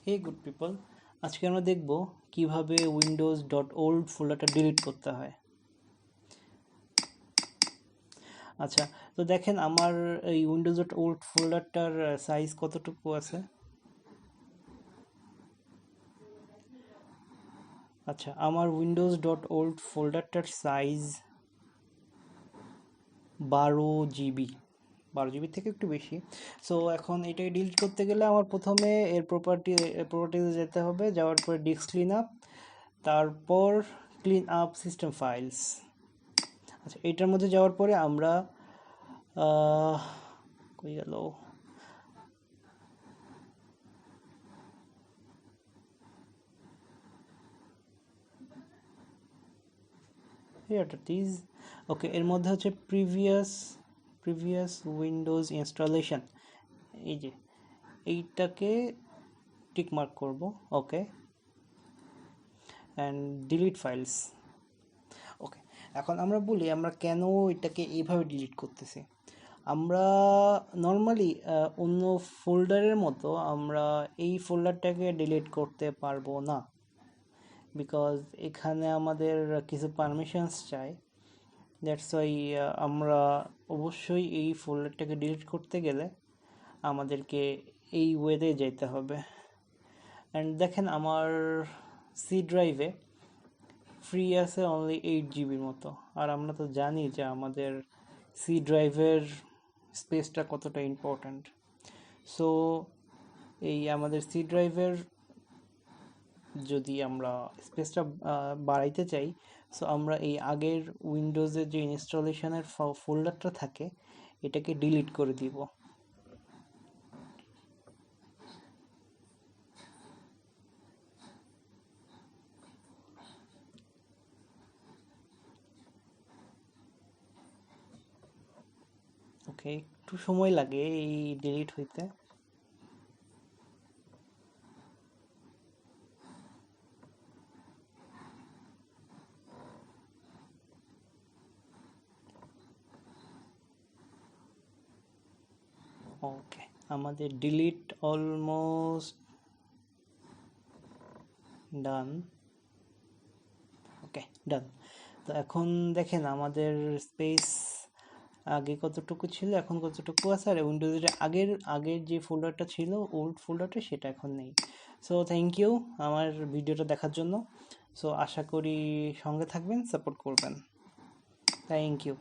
হে good people, আজকে আমরা দেখব কিভাবে Windows.Old ফোল্ডারটা ডিলিট করতে হয়। আচ্ছা, তো দেখেন আমার এই Windows.Old ফোল্ডারটার সাইজ কতটুকু আছে। আচ্ছা, আমার Windows.Old ফোল্ডারটার সাইজ 12 GB, 12 GB থেকে একটু বেশি। সো এখন এটাকে ডিলিট করতে গেলে আমার প্রথমে এর প্রপার্টিজে যেতে হবে, যাওয়ার পরে ডিস্ক ক্লিন আপ, তারপর ক্লিন আপ সিস্টেম ফাইলস। আচ্ছা, এটার মধ্যে যাওয়ার পরে আমরা কই গেল, ইজ ওকে, এর মধ্যে হচ্ছে প্রিভিয়াস উইন্ডোজ ইনস্টলেশন, এই যে এইটাকে টিক মার্ক করব। ওকে, অ্যান্ড ডিলিট ফাইলস। ওকে, এখন আমরা বলি আমরা কেন এটাকে এইভাবে ডিলিট করতেছি। আমরা নর্মালি অন্য ফোল্ডারের মতো আমরা এই ফোল্ডারটাকে ডিলিট করতে পারবো না, বিকজ এখানে আমাদের কিছু পারমিশনস চাই। দ্যাটস ওয়াই আমরা অবশ্যই এই ফোল্ডারটাকে ডিলিট করতে গেলে আমাদেরকে এই ওয়েতে যেতে হবে। অ্যান্ড দেখেন আমার সি ড্রাইভে ফ্রি আছে অনলি 8 GB মতো, আর আমরা তো জানি যে আমাদের সি ড্রাইভের স্পেসটা কতটা ইম্পর্ট্যান্ট। সো এই আমাদের সি ড্রাইভের যদি আমরা স্পেসটা বাড়াইতে চাই, সো আমরা এই আগের উইন্ডোজের যে ইনস্টলেশনের ফোল্ডারটা থাকে এটাকে ডিলিট করে দিব। ওকে, একটু সময় লাগে এই ডিলিট হইতে। ওকে, আমাদের ডিলিট অলমোস্ট ডান। ওকে, ডান। তো এখন দেখেন আমাদের স্পেস আগে কতটুকু ছিল, এখন কতটুকু আছে, আর উইন্ডোজের আগের যে ফোল্ডারটা ছিল, ওল্ড ফোল্ডারটা, সেটা এখন নেই। সো থ্যাংক ইউ আমার ভিডিওটা দেখার জন্য। সো আশা করি সঙ্গে থাকবেন, সাপোর্ট করবেন। Thank you.